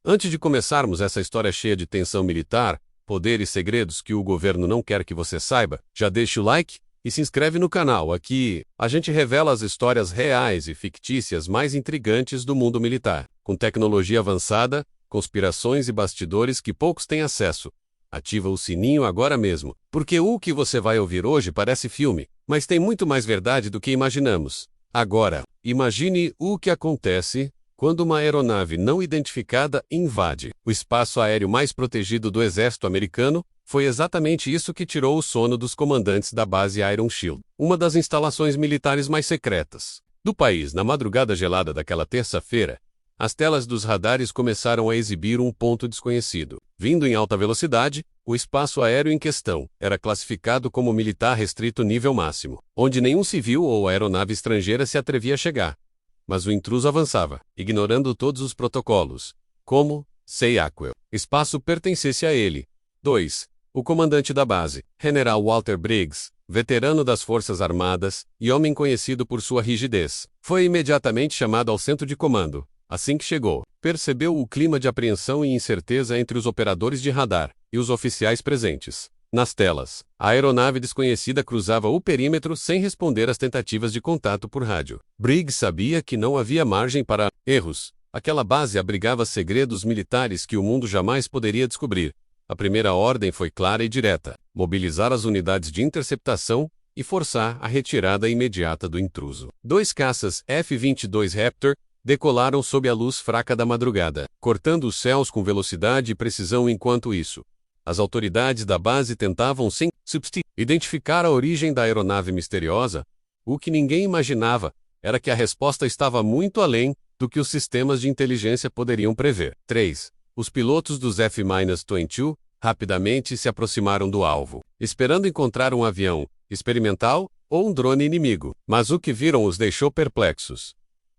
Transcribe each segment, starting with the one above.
Antes de começarmos essa história cheia de tensão militar, poder e segredos que o governo não quer que você saiba, já deixa o like e se inscreve no canal. Aqui, a gente revela as histórias reais e fictícias mais intrigantes do mundo militar, com tecnologia avançada, conspirações e bastidores que poucos têm acesso. Ativa o sininho agora mesmo, porque o que você vai ouvir hoje parece filme, mas tem muito mais verdade do que imaginamos. Agora, imagine o que acontece quando uma aeronave não identificada invade o espaço aéreo mais protegido do exército americano. Foi exatamente isso que tirou o sono dos comandantes da base Iron Shield, uma das instalações militares mais secretas do país. Na madrugada gelada daquela terça-feira, as telas dos radares começaram a exibir um ponto desconhecido. Vindo em alta velocidade, o espaço aéreo em questão era classificado como militar restrito nível máximo, onde nenhum civil ou aeronave estrangeira se atrevia a chegar. Mas o intruso avançava, ignorando todos os protocolos, como, se aquel espaço pertencesse a ele. 2. O comandante da base, General Walter Briggs, veterano das Forças Armadas e homem conhecido por sua rigidez, foi imediatamente chamado ao centro de comando. Assim que chegou, percebeu o clima de apreensão e incerteza entre os operadores de radar e os oficiais presentes. Nas telas, a aeronave desconhecida cruzava o perímetro sem responder às tentativas de contato por rádio. Briggs sabia que não havia margem para erros. Aquela base abrigava segredos militares que o mundo jamais poderia descobrir. A primeira ordem foi clara e direta: mobilizar as unidades de interceptação e forçar a retirada imediata do intruso. 2 caças F-22 Raptor decolaram sob a luz fraca da madrugada, cortando os céus com velocidade e precisão. Enquanto isso, as autoridades da base tentavam sem identificar a origem da aeronave misteriosa. O que ninguém imaginava era que a resposta estava muito além do que os sistemas de inteligência poderiam prever. 3. Os pilotos dos F-22 rapidamente se aproximaram do alvo, esperando encontrar um avião experimental ou um drone inimigo. Mas o que viram os deixou perplexos.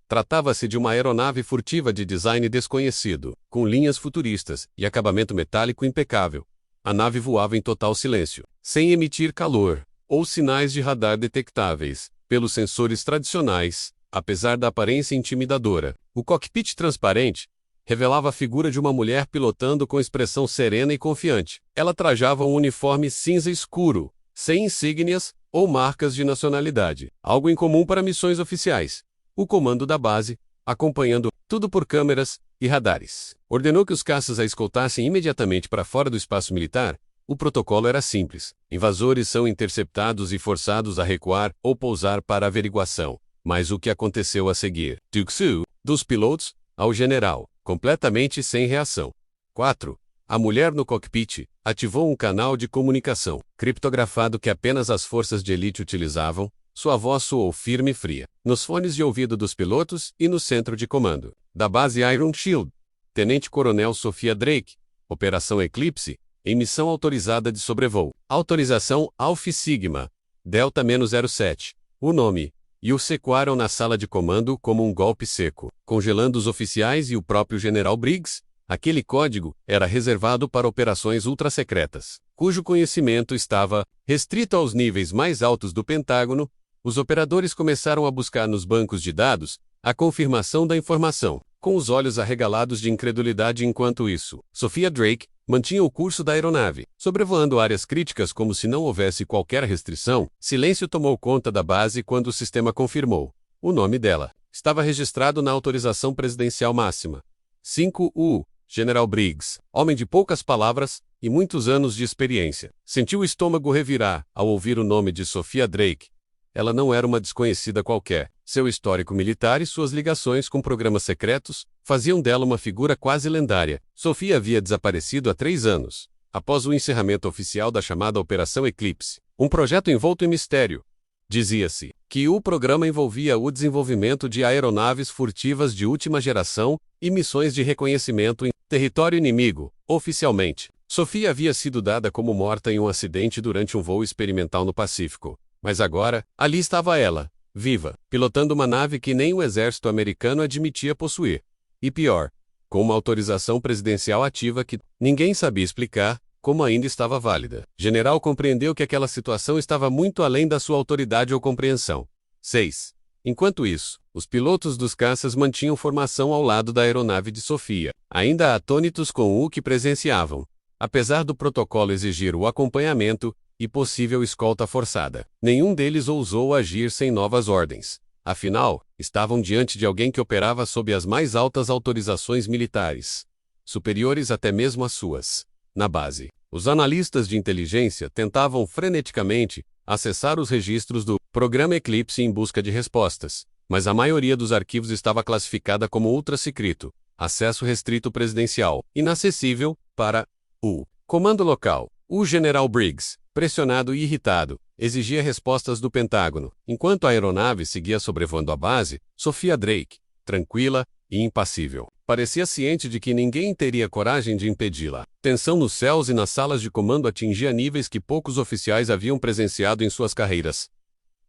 Tratava-se de uma aeronave furtiva de design desconhecido, com linhas futuristas e acabamento metálico impecável. A nave voava em total silêncio, sem emitir calor ou sinais de radar detectáveis pelos sensores tradicionais. Apesar da aparência intimidadora, o cockpit transparente revelava a figura de uma mulher pilotando com expressão serena e confiante. Ela trajava um uniforme cinza escuro, sem insígnias ou marcas de nacionalidade, algo incomum para missões oficiais. O comando da base, acompanhando tudo por câmeras e radares, ordenou que os caças a escoltassem imediatamente para fora do espaço militar. O protocolo era simples: invasores são interceptados e forçados a recuar ou pousar para averiguação. Mas o que aconteceu a seguir? Tuxu, dos pilotos ao general, completamente sem reação. 4. A mulher no cockpit ativou um canal de comunicação criptografado que apenas as forças de elite utilizavam. Sua voz soou firme e fria nos fones de ouvido dos pilotos e no centro de comando da base Iron Shield. Tenente-Coronel Sophia Drake, Operação Eclipse, em missão autorizada de sobrevoo. Autorização Alpha Sigma, Delta-07. O nome e o sequaram na sala de comando como um golpe seco, congelando os oficiais e o próprio General Briggs. Aquele código era reservado para operações ultrasecretas, cujo conhecimento estava restrito aos níveis mais altos do Pentágono. Os operadores começaram a buscar nos bancos de dados a confirmação da informação, com os olhos arregalados de incredulidade. Enquanto isso, Sophia Drake mantinha o curso da aeronave, sobrevoando áreas críticas como se não houvesse qualquer restrição. Silêncio tomou conta da base quando o sistema confirmou. O nome dela estava registrado na autorização presidencial máxima. 5. General Briggs, homem de poucas palavras e muitos anos de experiência, sentiu o estômago revirar ao ouvir o nome de Sophia Drake. Ela não era uma desconhecida qualquer. Seu histórico militar e suas ligações com programas secretos faziam dela uma figura quase lendária. Sophia havia desaparecido há 3 anos, após o encerramento oficial da chamada Operação Eclipse, um projeto envolto em mistério. Dizia-se que o programa envolvia o desenvolvimento de aeronaves furtivas de última geração e missões de reconhecimento em território inimigo. Oficialmente, Sophia havia sido dada como morta em um acidente durante um voo experimental no Pacífico. Mas agora, ali estava ela, viva, pilotando uma nave que nem o exército americano admitia possuir. E pior, com uma autorização presidencial ativa que ninguém sabia explicar como ainda estava válida. General compreendeu que aquela situação estava muito além da sua autoridade ou compreensão. 6. Enquanto isso, os pilotos dos caças mantinham formação ao lado da aeronave de Sofia, ainda atônitos com o que presenciavam. Apesar do protocolo exigir o acompanhamento e possível escolta forçada, nenhum deles ousou agir sem novas ordens. Afinal, estavam diante de alguém que operava sob as mais altas autorizações militares, superiores até mesmo às suas. Na base, os analistas de inteligência tentavam freneticamente acessar os registros do programa Eclipse em busca de respostas, mas a maioria dos arquivos estava classificada como ultra-secreto, acesso restrito presidencial, inacessível para o comando local. O general Briggs, pressionado e irritado, exigia respostas do Pentágono. Enquanto a aeronave seguia sobrevoando a base, Sophia Drake, tranquila e impassível, parecia ciente de que ninguém teria coragem de impedi-la. Tensão nos céus e nas salas de comando atingia níveis que poucos oficiais haviam presenciado em suas carreiras.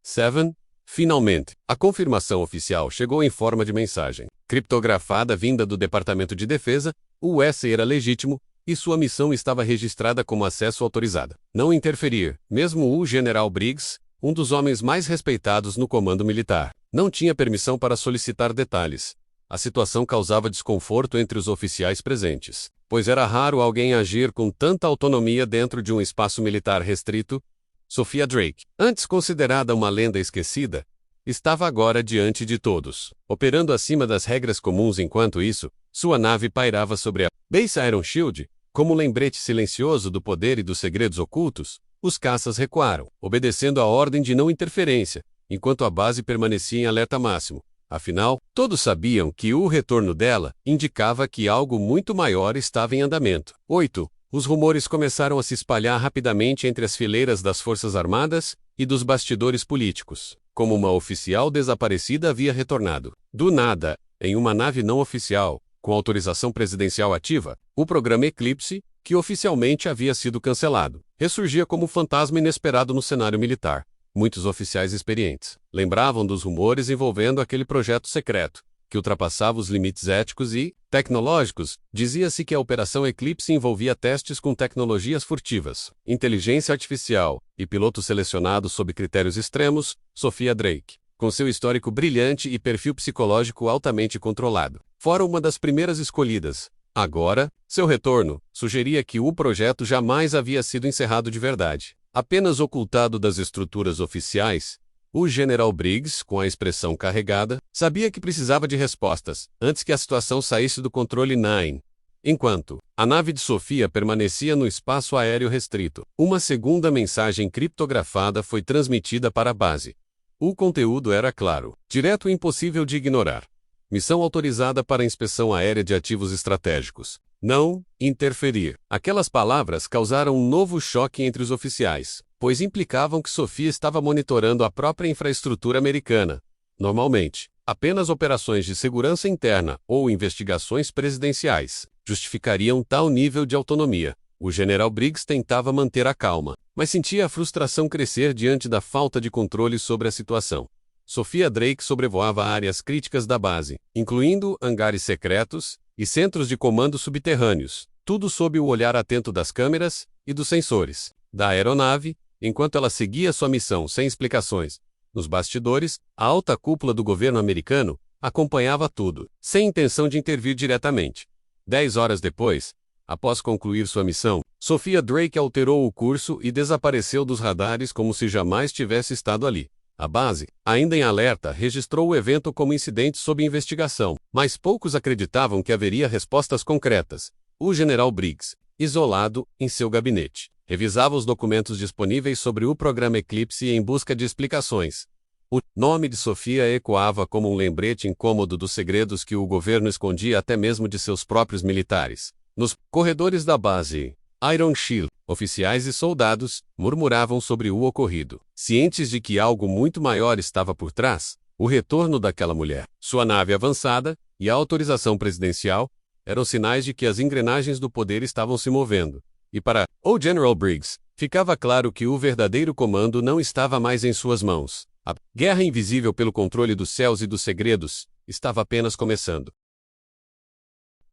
7. Finalmente, a confirmação oficial chegou em forma de mensagem criptografada vinda do Departamento de Defesa. O US era legítimo e sua missão estava registrada como acesso autorizado. Não interferir. Mesmo o general Briggs, um dos homens mais respeitados no comando militar, não tinha permissão para solicitar detalhes. A situação causava desconforto entre os oficiais presentes, pois era raro alguém agir com tanta autonomia dentro de um espaço militar restrito. Sophia Drake, antes considerada uma lenda esquecida, estava agora diante de todos, operando acima das regras comuns. Enquanto isso, sua nave pairava sobre a Base Iron Shield, como um lembrete silencioso do poder e dos segredos ocultos. Os caças recuaram, obedecendo a ordem de não interferência, enquanto a base permanecia em alerta máximo. Afinal, todos sabiam que o retorno dela indicava que algo muito maior estava em andamento. 8. Os rumores começaram a se espalhar rapidamente entre as fileiras das Forças Armadas e dos bastidores políticos, como uma oficial desaparecida havia retornado. Do nada, em uma nave não oficial, com autorização presidencial ativa, o programa Eclipse, que oficialmente havia sido cancelado, ressurgia como um fantasma inesperado no cenário militar. Muitos oficiais experientes lembravam dos rumores envolvendo aquele projeto secreto, que ultrapassava os limites éticos e tecnológicos. Dizia-se que a Operação Eclipse envolvia testes com tecnologias furtivas, inteligência artificial e pilotos selecionados sob critérios extremos. Sophia Drake, com seu histórico brilhante e perfil psicológico altamente controlado, fora uma das primeiras escolhidas. Agora, seu retorno sugeria que o projeto jamais havia sido encerrado de verdade, apenas ocultado das estruturas oficiais. O general Briggs, com a expressão carregada, sabia que precisava de respostas antes que a situação saísse do controle 9. Enquanto a nave de Sofia permanecia no espaço aéreo restrito, uma segunda mensagem criptografada foi transmitida para a base. O conteúdo era claro, direto e impossível de ignorar. Missão autorizada para inspeção aérea de ativos estratégicos. Não interferir. Aquelas palavras causaram um novo choque entre os oficiais, pois implicavam que Sofia estava monitorando a própria infraestrutura americana. Normalmente, apenas operações de segurança interna ou investigações presidenciais justificariam tal nível de autonomia. O general Briggs tentava manter a calma, mas sentia a frustração crescer diante da falta de controle sobre a situação. Sophia Drake sobrevoava áreas críticas da base, incluindo hangares secretos e centros de comando subterrâneos, tudo sob o olhar atento das câmeras e dos sensores da aeronave, enquanto ela seguia sua missão sem explicações. Nos bastidores, a alta cúpula do governo americano acompanhava tudo, sem intenção de intervir diretamente. 10 horas depois, após concluir sua missão, Sophia Drake alterou o curso e desapareceu dos radares como se jamais tivesse estado ali. A base, ainda em alerta, registrou o evento como incidente sob investigação, mas poucos acreditavam que haveria respostas concretas. O general Briggs, isolado em seu gabinete, revisava os documentos disponíveis sobre o programa Eclipse em busca de explicações. O nome de Sofia ecoava como um lembrete incômodo dos segredos que o governo escondia até mesmo de seus próprios militares. Nos corredores da base Iron Shield, oficiais e soldados murmuravam sobre o ocorrido, cientes de que algo muito maior estava por trás. O retorno daquela mulher, sua nave avançada e a autorização presidencial eram sinais de que as engrenagens do poder estavam se movendo. E para o General Briggs, ficava claro que o verdadeiro comando não estava mais em suas mãos. A guerra invisível pelo controle dos céus e dos segredos estava apenas começando.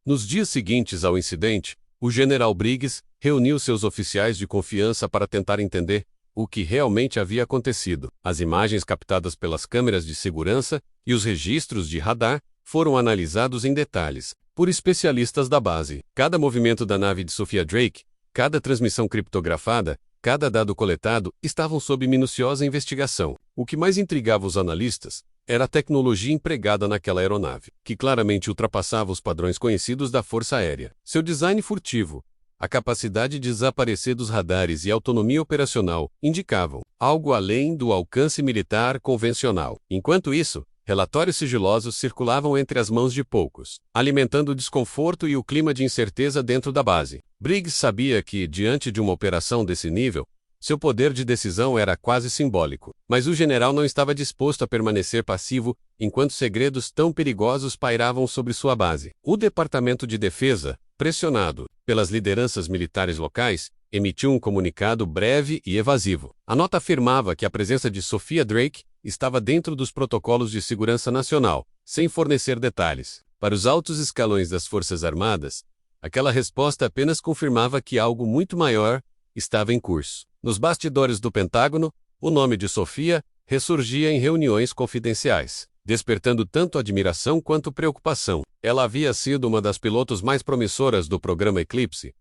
Nos dias seguintes ao incidente, o general Briggs reuniu seus oficiais de confiança para tentar entender o que realmente havia acontecido. As imagens captadas pelas câmeras de segurança e os registros de radar foram analisados em detalhes por especialistas da base. Cada movimento da nave de Sophia Drake, cada transmissão criptografada, cada dado coletado estavam sob minuciosa investigação. O que mais intrigava os analistas era a tecnologia empregada naquela aeronave, que claramente ultrapassava os padrões conhecidos da Força Aérea. Seu design furtivo, a capacidade de desaparecer dos radares e a autonomia operacional indicavam algo além do alcance militar convencional. Enquanto isso, relatórios sigilosos circulavam entre as mãos de poucos, alimentando o desconforto e o clima de incerteza dentro da base. Briggs sabia que, diante de uma operação desse nível, seu poder de decisão era quase simbólico. Mas o general não estava disposto a permanecer passivo enquanto segredos tão perigosos pairavam sobre sua base. O Departamento de Defesa, pressionado pelas lideranças militares locais, emitiu um comunicado breve e evasivo. A nota afirmava que a presença de Sophia Drake estava dentro dos protocolos de segurança nacional, sem fornecer detalhes. Para os altos escalões das Forças Armadas, aquela resposta apenas confirmava que algo muito maior estava em curso. Nos bastidores do Pentágono, o nome de Sophia ressurgia em reuniões confidenciais, despertando tanto admiração quanto preocupação. Ela havia sido uma das pilotos mais promissoras do programa Eclipse,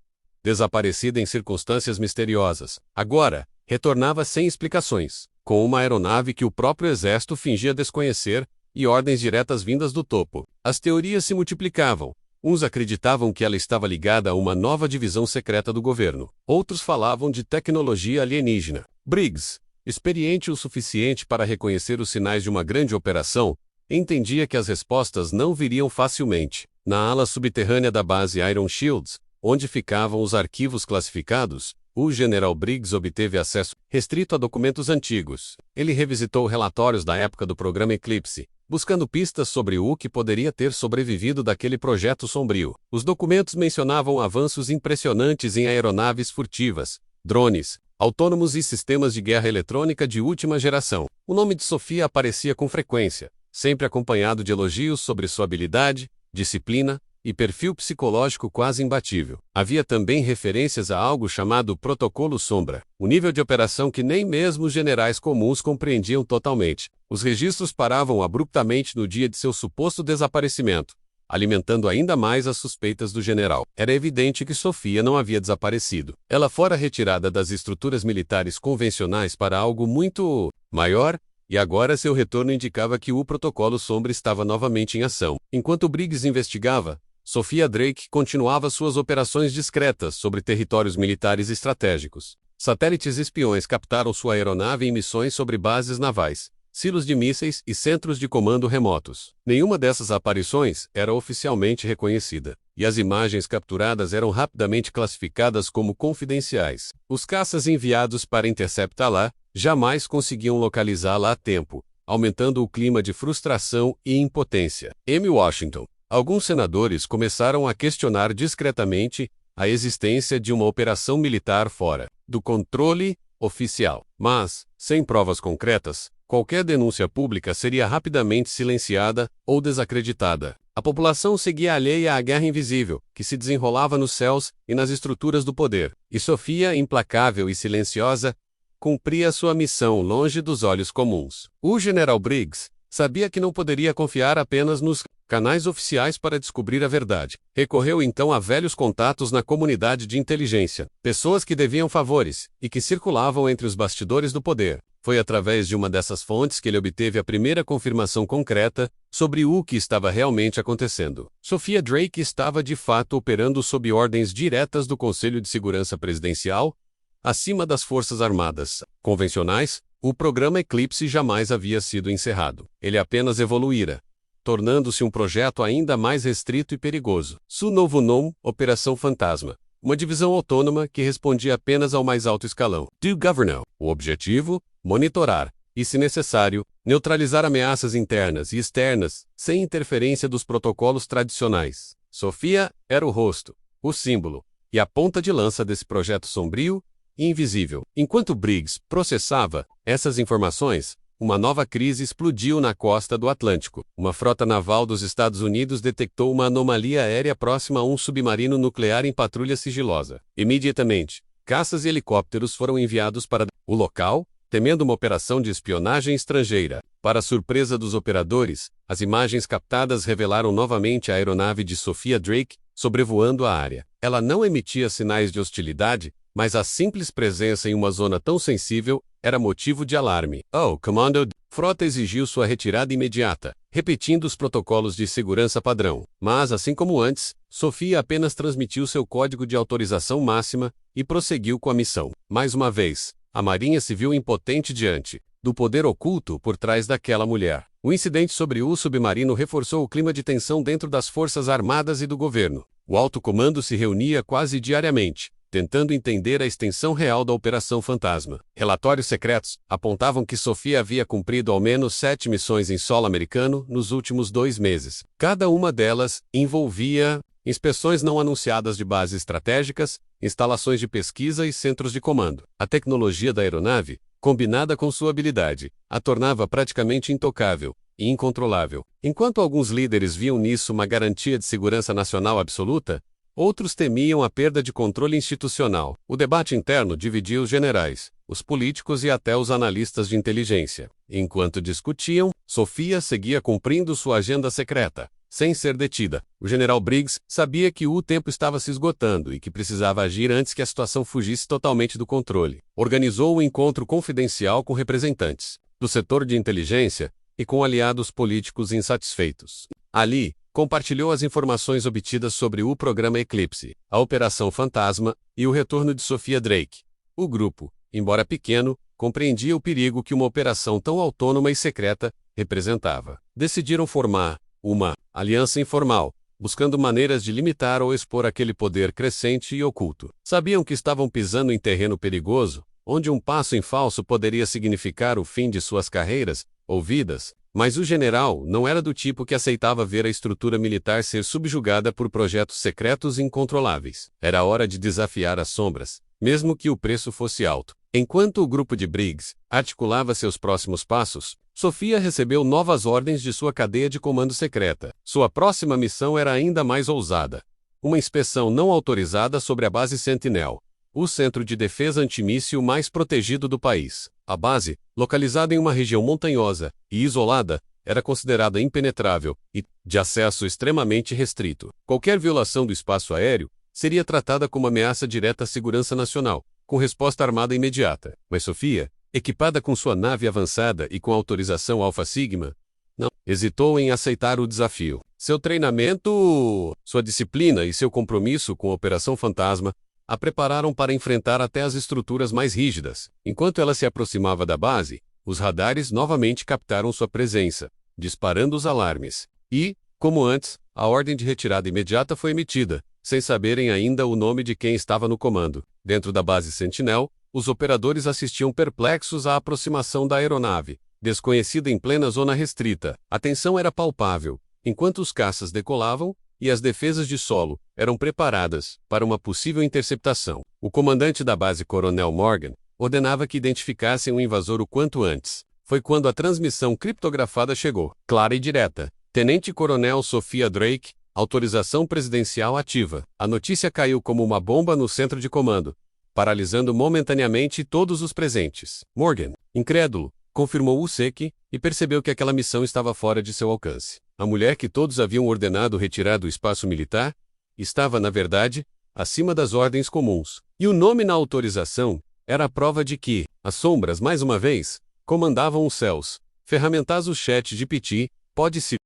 desaparecida em circunstâncias misteriosas. Agora, retornava sem explicações, com uma aeronave que o próprio exército fingia desconhecer e ordens diretas vindas do topo. As teorias se multiplicavam. Uns acreditavam que ela estava ligada a uma nova divisão secreta do governo. Outros falavam de tecnologia alienígena. Briggs, experiente o suficiente para reconhecer os sinais de uma grande operação, entendia que as respostas não viriam facilmente. Na ala subterrânea da base Iron Shields, onde ficavam os arquivos classificados, o general Briggs obteve acesso restrito a documentos antigos. Ele revisitou relatórios da época do programa Eclipse, buscando pistas sobre o que poderia ter sobrevivido daquele projeto sombrio. Os documentos mencionavam avanços impressionantes em aeronaves furtivas, drones, autônomos e sistemas de guerra eletrônica de última geração. O nome de Sophia aparecia com frequência, sempre acompanhado de elogios sobre sua habilidade, disciplina e perfil psicológico quase imbatível. Havia também referências a algo chamado Protocolo Sombra, um nível de operação que nem mesmo os generais comuns compreendiam totalmente. Os registros paravam abruptamente no dia de seu suposto desaparecimento, alimentando ainda mais as suspeitas do general. Era evidente que Sophia não havia desaparecido. Ela fora retirada das estruturas militares convencionais para algo muito maior, e agora seu retorno indicava que o Protocolo Sombra estava novamente em ação. Enquanto Briggs investigava, Sophia Drake continuava suas operações discretas sobre territórios militares estratégicos. Satélites espiões captaram sua aeronave em missões sobre bases navais, silos de mísseis e centros de comando remotos. Nenhuma dessas aparições era oficialmente reconhecida, e as imagens capturadas eram rapidamente classificadas como confidenciais. Os caças enviados para interceptá-la jamais conseguiam localizá-la a tempo, aumentando o clima de frustração e impotência. M. Washington. Alguns senadores começaram a questionar discretamente a existência de uma operação militar fora do controle oficial. Mas, sem provas concretas, qualquer denúncia pública seria rapidamente silenciada ou desacreditada. A população seguia alheia à guerra invisível, que se desenrolava nos céus e nas estruturas do poder. E Sophia, implacável e silenciosa, cumpria sua missão longe dos olhos comuns. O general Briggs sabia que não poderia confiar apenas nos canais oficiais para descobrir a verdade. Recorreu então a velhos contatos na comunidade de inteligência, pessoas que deviam favores e que circulavam entre os bastidores do poder. Foi através de uma dessas fontes que ele obteve a primeira confirmação concreta sobre o que estava realmente acontecendo. Sophia Drake estava de fato operando sob ordens diretas do Conselho de Segurança Presidencial, acima das Forças Armadas convencionais. O programa Eclipse jamais havia sido encerrado. Ele apenas evoluíra, tornando-se um projeto ainda mais restrito e perigoso. Seu novo nome, Operação Fantasma, uma divisão autônoma que respondia apenas ao mais alto escalão do governo. O objetivo? Monitorar e, se necessário, neutralizar ameaças internas e externas, sem interferência dos protocolos tradicionais. Sophia era o rosto, o símbolo e a ponta de lança desse projeto sombrio e invisível. Enquanto Briggs processava essas informações, uma nova crise explodiu na costa do Atlântico. Uma frota naval dos Estados Unidos detectou uma anomalia aérea próxima a um submarino nuclear em patrulha sigilosa. Imediatamente, caças e helicópteros foram enviados para o local, temendo uma operação de espionagem estrangeira. Para surpresa dos operadores, as imagens captadas revelaram novamente a aeronave de Sophia Drake sobrevoando a área. Ela não emitia sinais de hostilidade, mas a simples presença em uma zona tão sensível era motivo de alarme. Oh, Comando! Frota exigiu sua retirada imediata, repetindo os protocolos de segurança padrão. Mas, assim como antes, Sophia apenas transmitiu seu código de autorização máxima e prosseguiu com a missão. Mais uma vez, a Marinha se viu impotente diante do poder oculto por trás daquela mulher. O incidente sobre o submarino reforçou o clima de tensão dentro das Forças Armadas e do governo. O alto comando se reunia quase diariamente, tentando entender a extensão real da Operação Fantasma. Relatórios secretos apontavam que Sophia havia cumprido ao menos 7 missões em solo americano nos últimos 2 meses. Cada uma delas envolvia inspeções não anunciadas de bases estratégicas, instalações de pesquisa e centros de comando. A tecnologia da aeronave, combinada com sua habilidade, a tornava praticamente intocável e incontrolável. Enquanto alguns líderes viam nisso uma garantia de segurança nacional absoluta, outros temiam a perda de controle institucional. O debate interno dividia os generais, os políticos e até os analistas de inteligência. Enquanto discutiam, Sophia seguia cumprindo sua agenda secreta, sem ser detida. O general Briggs sabia que o tempo estava se esgotando e que precisava agir antes que a situação fugisse totalmente do controle. Organizou um encontro confidencial com representantes do setor de inteligência e com aliados políticos insatisfeitos. Ali, compartilhou as informações obtidas sobre o programa Eclipse, a Operação Fantasma e o retorno de Sophia Drake. O grupo, embora pequeno, compreendia o perigo que uma operação tão autônoma e secreta representava. Decidiram formar uma aliança informal, buscando maneiras de limitar ou expor aquele poder crescente e oculto. Sabiam que estavam pisando em terreno perigoso, onde um passo em falso poderia significar o fim de suas carreiras ou vidas, mas o general não era do tipo que aceitava ver a estrutura militar ser subjugada por projetos secretos incontroláveis. Era hora de desafiar as sombras, mesmo que o preço fosse alto. Enquanto o grupo de Briggs articulava seus próximos passos, Sophia recebeu novas ordens de sua cadeia de comando secreta. Sua próxima missão era ainda mais ousada. Uma inspeção não autorizada sobre a base Sentinel, o centro de defesa antimíssil mais protegido do país. A base, localizada em uma região montanhosa e isolada, era considerada impenetrável e de acesso extremamente restrito. Qualquer violação do espaço aéreo seria tratada como ameaça direta à segurança nacional, com resposta armada imediata. Mas Sophia, equipada com sua nave avançada e com autorização Alpha Sigma, não hesitou em aceitar o desafio. Seu treinamento, sua disciplina e seu compromisso com a Operação Fantasma a prepararam para enfrentar até as estruturas mais rígidas. Enquanto ela se aproximava da base, os radares novamente captaram sua presença, disparando os alarmes. E, como antes, a ordem de retirada imediata foi emitida, sem saberem ainda o nome de quem estava no comando. Dentro da base Sentinel, os operadores assistiam perplexos à aproximação da aeronave, desconhecida em plena zona restrita. A tensão era palpável, enquanto os caças decolavam e as defesas de solo eram preparadas para uma possível interceptação. O comandante da base, Coronel Morgan, ordenava que identificassem o invasor o quanto antes. Foi quando a transmissão criptografada chegou, clara e direta. Tenente Coronel Sophia Drake, autorização presidencial ativa. A notícia caiu como uma bomba no centro de comando, paralisando momentaneamente todos os presentes. Morgan, incrédulo, confirmou o SEC e percebeu que aquela missão estava fora de seu alcance. A mulher que todos haviam ordenado retirar do espaço militar estava, na verdade, acima das ordens comuns. E o nome na autorização era a prova de que as sombras, mais uma vez, comandavam os céus. Ferramentazo Chat GPT pode-se.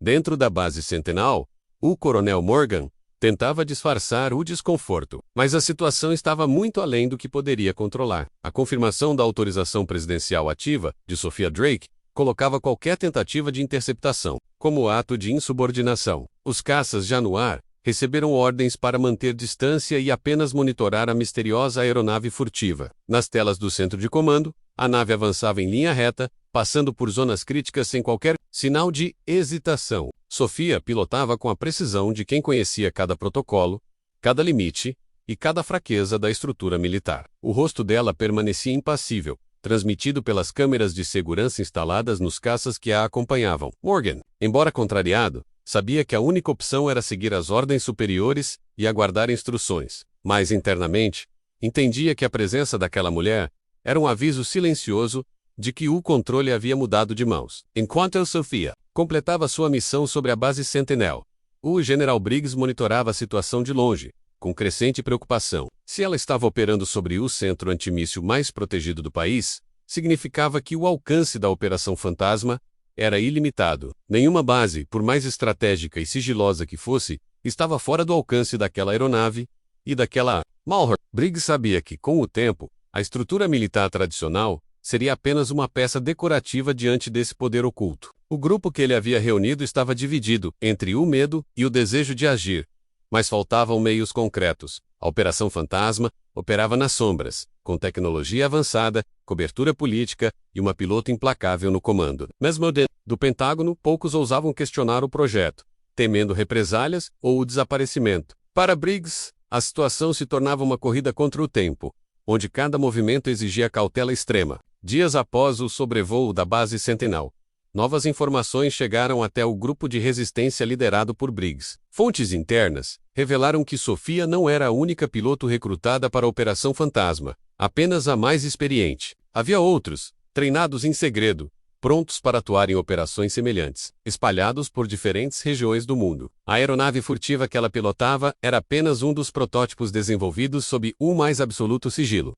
Dentro da base Sentinel, o Coronel Morgan tentava disfarçar o desconforto, mas a situação estava muito além do que poderia controlar. A confirmação da autorização presidencial ativa de Sophia Drake colocava qualquer tentativa de interceptação como ato de insubordinação. Os caças já no ar receberam ordens para manter distância e apenas monitorar a misteriosa aeronave furtiva. Nas telas do centro de comando, a nave avançava em linha reta, passando por zonas críticas sem qualquer sinal de hesitação. Sophia pilotava com a precisão de quem conhecia cada protocolo, cada limite e cada fraqueza da estrutura militar. O rosto dela permanecia impassível, transmitido pelas câmeras de segurança instaladas nos caças que a acompanhavam. Morgan, embora contrariado, sabia que a única opção era seguir as ordens superiores e aguardar instruções. Mas internamente, entendia que a presença daquela mulher era um aviso silencioso de que o controle havia mudado de mãos. Enquanto Sophia completava sua missão sobre a base Sentinel, o General Briggs monitorava a situação de longe, com crescente preocupação. Se ela estava operando sobre o centro antimíssil mais protegido do país, significava que o alcance da Operação Fantasma era ilimitado. Nenhuma base, por mais estratégica e sigilosa que fosse, estava fora do alcance daquela aeronave e daquela Malheur. Briggs sabia que, com o tempo, a estrutura militar tradicional seria apenas uma peça decorativa diante desse poder oculto. O grupo que ele havia reunido estava dividido entre o medo e o desejo de agir, mas faltavam meios concretos. A Operação Fantasma operava nas sombras, com tecnologia avançada, cobertura política e uma piloto implacável no comando. Mesmo dentro do Pentágono, poucos ousavam questionar o projeto, temendo represálias ou o desaparecimento. Para Briggs, a situação se tornava uma corrida contra o tempo, onde cada movimento exigia cautela extrema. Dias após o sobrevoo da base Sentinel, novas informações chegaram até o grupo de resistência liderado por Briggs. Fontes internas revelaram que Sophia não era a única piloto recrutada para a Operação Fantasma, apenas a mais experiente. Havia outros, treinados em segredo, prontos para atuar em operações semelhantes, espalhados por diferentes regiões do mundo. A aeronave furtiva que ela pilotava era apenas um dos protótipos desenvolvidos sob o mais absoluto sigilo.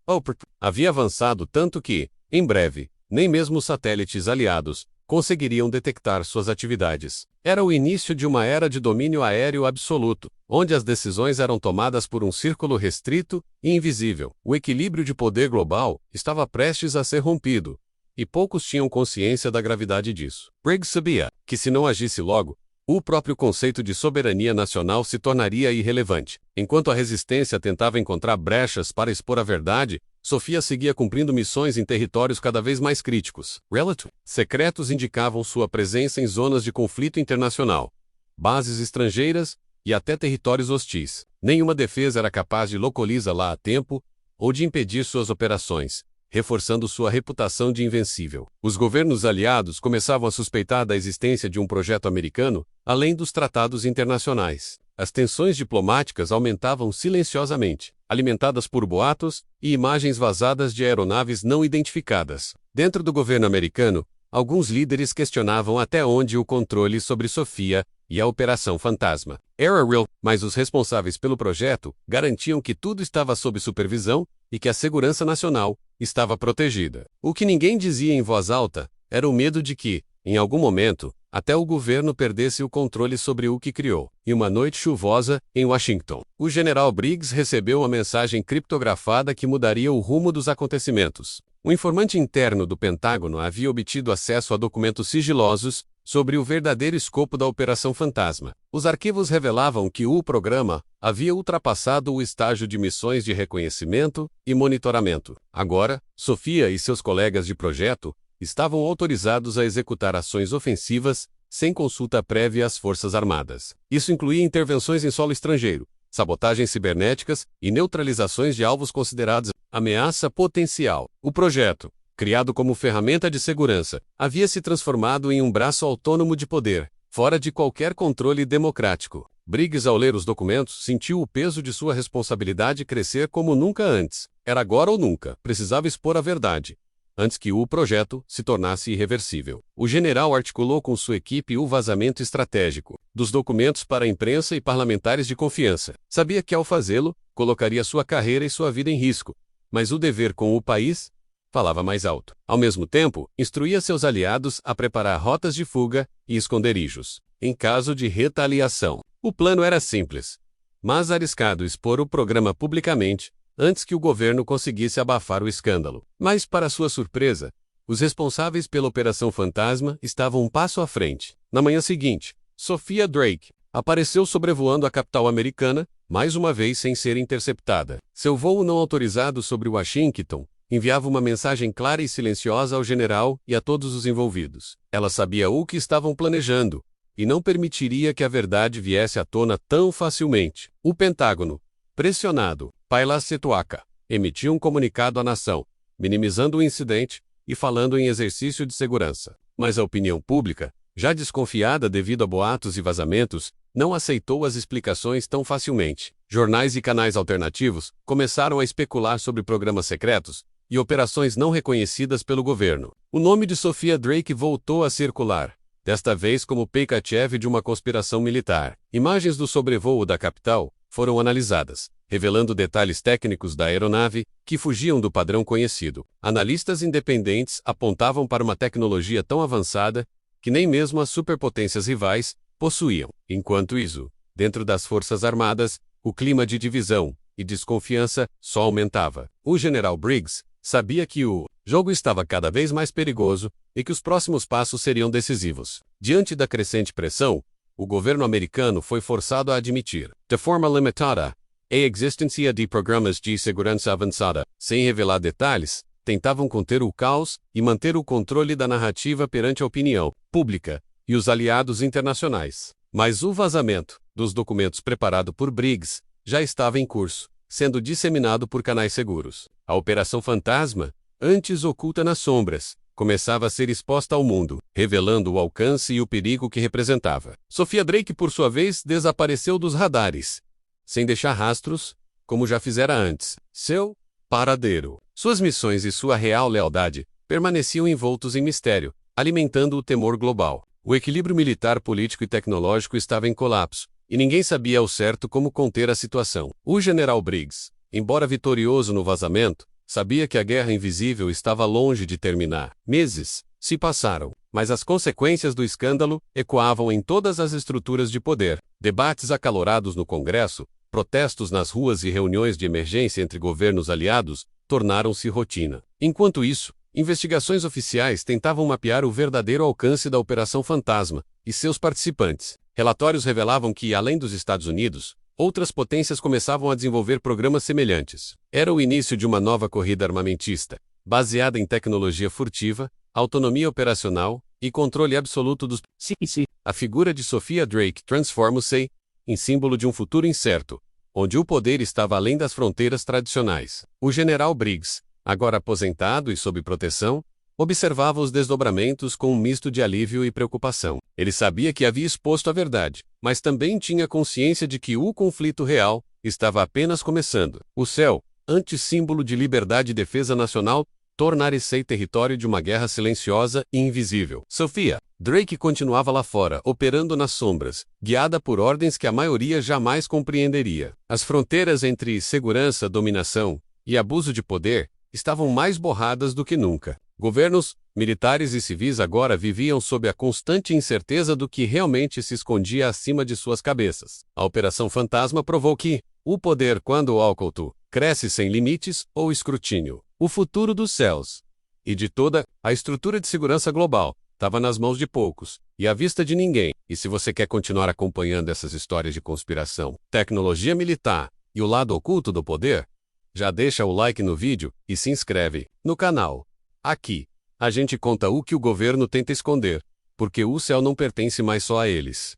Havia avançado tanto que, em breve, nem mesmo satélites aliados conseguiriam detectar suas atividades. Era o início de uma era de domínio aéreo absoluto, onde as decisões eram tomadas por um círculo restrito e invisível. O equilíbrio de poder global estava prestes a ser rompido, e poucos tinham consciência da gravidade disso. Briggs sabia que, se não agisse logo, o próprio conceito de soberania nacional se tornaria irrelevante. Enquanto a resistência tentava encontrar brechas para expor a verdade, Sophia seguia cumprindo missões em territórios cada vez mais críticos. Relatos secretos indicavam sua presença em zonas de conflito internacional, bases estrangeiras e até territórios hostis. Nenhuma defesa era capaz de localizá-la a tempo ou de impedir suas operações, reforçando sua reputação de invencível. Os governos aliados começavam a suspeitar da existência de um projeto americano, além dos tratados internacionais. As tensões diplomáticas aumentavam silenciosamente, alimentadas por boatos e imagens vazadas de aeronaves não identificadas. Dentro do governo americano, alguns líderes questionavam até onde o controle sobre Sophia e a Operação Fantasma era real, mas os responsáveis pelo projeto garantiam que tudo estava sob supervisão e que a segurança nacional estava protegida. O que ninguém dizia em voz alta era o medo de que, em algum momento, até o governo perdesse o controle sobre o que criou. Em uma noite chuvosa, em Washington, o general Briggs recebeu uma mensagem criptografada que mudaria o rumo dos acontecimentos. Um informante interno do Pentágono havia obtido acesso a documentos sigilosos sobre o verdadeiro escopo da Operação Fantasma. Os arquivos revelavam que o programa havia ultrapassado o estágio de missões de reconhecimento e monitoramento. Agora, Sophia e seus colegas de projeto estavam autorizados a executar ações ofensivas sem consulta prévia às Forças Armadas. Isso incluía intervenções em solo estrangeiro, sabotagens cibernéticas e neutralizações de alvos considerados ameaça potencial. O projeto, criado como ferramenta de segurança, havia se transformado em um braço autônomo de poder, fora de qualquer controle democrático. Briggs, ao ler os documentos, sentiu o peso de sua responsabilidade crescer como nunca antes. Era agora ou nunca. Precisava expor a verdade, antes que o projeto se tornasse irreversível. O general articulou com sua equipe o vazamento estratégico dos documentos para a imprensa e parlamentares de confiança. Sabia que, ao fazê-lo, colocaria sua carreira e sua vida em risco, mas o dever com o país falava mais alto. Ao mesmo tempo, instruía seus aliados a preparar rotas de fuga e esconderijos, em caso de retaliação. O plano era simples, mas arriscado: expor o programa publicamente antes que o governo conseguisse abafar o escândalo. Mas, para sua surpresa, os responsáveis pela Operação Fantasma estavam um passo à frente. Na manhã seguinte, Sophia Drake apareceu sobrevoando a capital americana, mais uma vez sem ser interceptada. Seu voo não autorizado sobre Washington enviava uma mensagem clara e silenciosa ao general e a todos os envolvidos. Ela sabia o que estavam planejando e não permitiria que a verdade viesse à tona tão facilmente. O Pentágono, pressionado, Paila Setuaka emitiu um comunicado à nação, minimizando o incidente e falando em exercício de segurança. Mas a opinião pública já desconfiada devido a boatos e vazamentos, não aceitou as explicações tão facilmente. Jornais e canais alternativos começaram a especular sobre programas secretos e operações não reconhecidas pelo governo. O nome de Sofia Drake voltou a circular, desta vez como Peikachev de uma conspiração militar. Imagens do sobrevoo da capital foram analisadas, revelando detalhes técnicos da aeronave que fugiam do padrão conhecido. Analistas independentes apontavam para uma tecnologia tão avançada que nem mesmo as superpotências rivais possuíam. Enquanto isso, dentro das Forças Armadas, o clima de divisão e desconfiança só aumentava. O general Briggs sabia que o jogo estava cada vez mais perigoso e que os próximos passos seriam decisivos. Diante da crescente pressão, o governo americano foi forçado a admitir, de forma limitada, a existência de programas de segurança avançada. Sem revelar detalhes, tentavam conter o caos e manter o controle da narrativa perante a opinião pública e os aliados internacionais. Mas o vazamento dos documentos preparado por Briggs já estava em curso, sendo disseminado por canais seguros. A Operação Fantasma, antes oculta nas sombras, começava a ser exposta ao mundo, revelando o alcance e o perigo que representava. Sofia Drake, por sua vez, desapareceu dos radares, sem deixar rastros, como já fizera antes. Seu paradeiro, suas missões e sua real lealdade permaneciam envoltos em mistério, alimentando o temor global. O equilíbrio militar, político e tecnológico estava em colapso, e ninguém sabia ao certo como conter a situação. O general Briggs, embora vitorioso no vazamento, sabia que a guerra invisível estava longe de terminar. Meses se passaram, mas as consequências do escândalo ecoavam em todas as estruturas de poder. Debates acalorados no Congresso, protestos nas ruas e reuniões de emergência entre governos aliados tornaram-se rotina. Enquanto isso, investigações oficiais tentavam mapear o verdadeiro alcance da Operação Fantasma e seus participantes. Relatórios revelavam que, além dos Estados Unidos, outras potências começavam a desenvolver programas semelhantes. Era o início de uma nova corrida armamentista, baseada em tecnologia furtiva, autonomia operacional e controle absoluto dos CPC. A figura de Sofia Drake transforma-se em símbolo de um futuro incerto, onde o poder estava além das fronteiras tradicionais. O general Briggs, agora aposentado e sob proteção, observava os desdobramentos com um misto de alívio e preocupação. Ele sabia que havia exposto a verdade, mas também tinha consciência de que o conflito real estava apenas começando. O céu, antes símbolo de liberdade e defesa nacional, tornar-se território de uma guerra silenciosa e invisível. Sofia Drake continuava lá fora, operando nas sombras, guiada por ordens que a maioria jamais compreenderia. As fronteiras entre segurança, dominação e abuso de poder estavam mais borradas do que nunca. Governos, militares e civis agora viviam sob a constante incerteza do que realmente se escondia acima de suas cabeças. A Operação Fantasma provou que o poder, quando oculto, cresce sem limites ou escrutínio. O futuro dos céus e de toda a estrutura de segurança global estava nas mãos de poucos e à vista de ninguém. E se você quer continuar acompanhando essas histórias de conspiração, tecnologia militar e o lado oculto do poder, já deixa o like no vídeo e se inscreve no canal. Aqui, a gente conta o que o governo tenta esconder, porque o céu não pertence mais só a eles.